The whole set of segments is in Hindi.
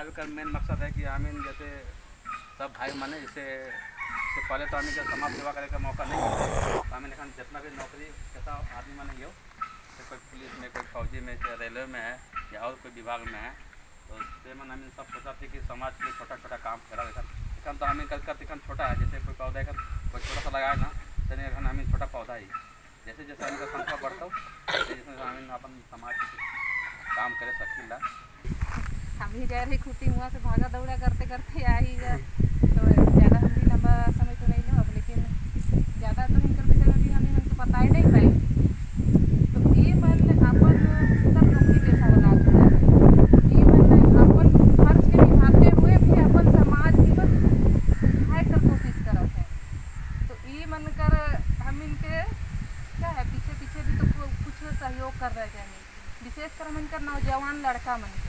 आगे का मेन मकसद है कि हमें जैसे सब भाई माने जैसे इससे पहले तो हमें जब समाज सेवा करे का मौका नहीं मिला, तो हमें लेकिन जितना भी नौकरी कैसा आदमी माने यो, तो कोई पुलिस में, कोई फौजी में, चाहे रेलवे में है या और कोई विभाग में है, तो उससे मन हमें सब सोचा थी कि समाज के लिए छोटा छोटा काम करा लेकिन तो हमें कल का छोटा है, जैसे कोई पौधा का कोई छोटा सा लगाए ना, तो नहीं हमें छोटा पौधा ही जैसे जैसे हमें संख्या बढ़ता हो जैसे जैसे हमें अपन समाज काम करे सकीला। हम ही गए रहे खूटी हुआ से भागा दौड़ा करते करते आ ही गए, तो ज़्यादा हम भी लंबा समय तो नहीं लो, लेकिन ज़्यादा तो इनकर विषय में भी हमें तो पता ही नहीं पाए। तो ये मन अपन सब नौकरी पेशा वाला ये मन अपन फर्ज के निभाते हुए भी अपन समाज की बस हाय कर कोशिश करत है। तो ये मन कर हम इनके क्या है पीछे पीछे भी तो कुछ सहयोग कर रहे हैं, विशेषकर हम इनकर नौजवान लड़का मन के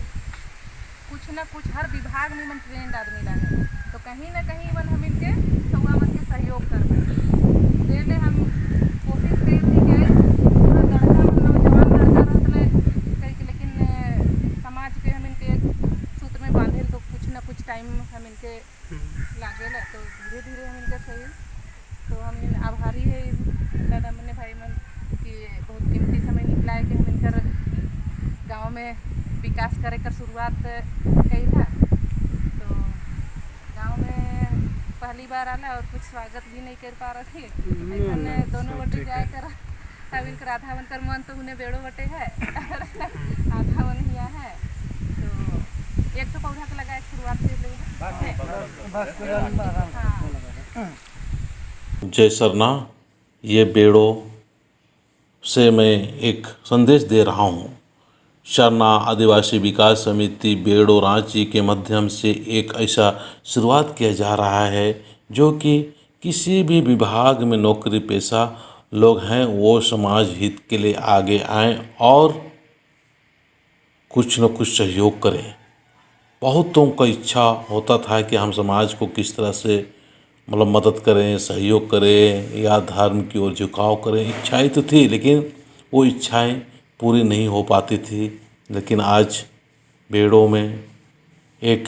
कुछ न कुछ हर विभाग में मन ट्रेंड आदमी लगे, तो कहीं ना कहीं मन हम इनके सौगा मन के सहयोग कर रहे हैं। हम कोशिश कर भी गए पूरा लड़का मन नौजवान लड़का रहते कहीं के, लेकिन समाज के हम इनके सूत्र में बांधे तो कुछ न कुछ टाइम हम इनके लागे ला, तो धीरे धीरे हम इनके सही, तो हम आभारी है दादा मने भाई मन कि बहुत कीमती समय निकला है कि हम इनकर गाँव में विकास करे का शुरुआत कई था। तो गांव में पहली बार आना और कुछ स्वागत भी नहीं कर पा रहे थे, दोनों बटे जाए कर अब इनकर आधा मन कर मन तो उन्हें बेड़ो बटे है आधा मन हिया है, तो एक तो पौधा तो लगाए शुरुआत से। जय सरना, ये बेड़ो से मैं एक संदेश दे रहा हूँ। सरना आदिवासी विकास समिति बेड़ो रांची के माध्यम से एक ऐसा शुरुआत किया जा रहा है जो कि किसी भी विभाग में नौकरी पेशा लोग हैं वो समाज हित के लिए आगे आएं और कुछ न कुछ सहयोग करें। बहुतों का इच्छा होता था कि हम समाज को किस तरह से मतलब मदद करें, सहयोग करें या धर्म की ओर झुकाव करें। इच्छाएं तो थी लेकिन वो इच्छाएं पूरी नहीं हो पाती थी। लेकिन आज बेड़ो में एक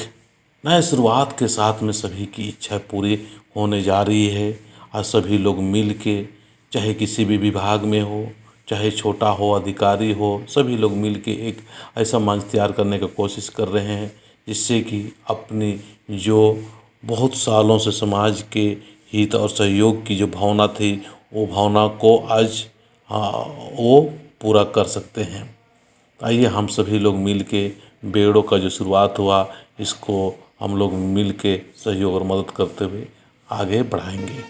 नए शुरुआत के साथ में सभी की इच्छा पूरी होने जा रही है। आज सभी लोग मिल के, चाहे किसी भी विभाग में हो, चाहे छोटा हो, अधिकारी हो, सभी लोग मिल के एक ऐसा मंच तैयार करने की कोशिश कर रहे हैं जिससे कि अपनी जो बहुत सालों से समाज के हित और सहयोग की जो भावना थी वो भावना को आज वो पूरा कर सकते हैं। आइए हम सभी लोग मिल के बेड़ो का जो शुरुआत हुआ इसको हम लोग मिल के सहयोग और मदद करते हुए आगे बढ़ाएंगे।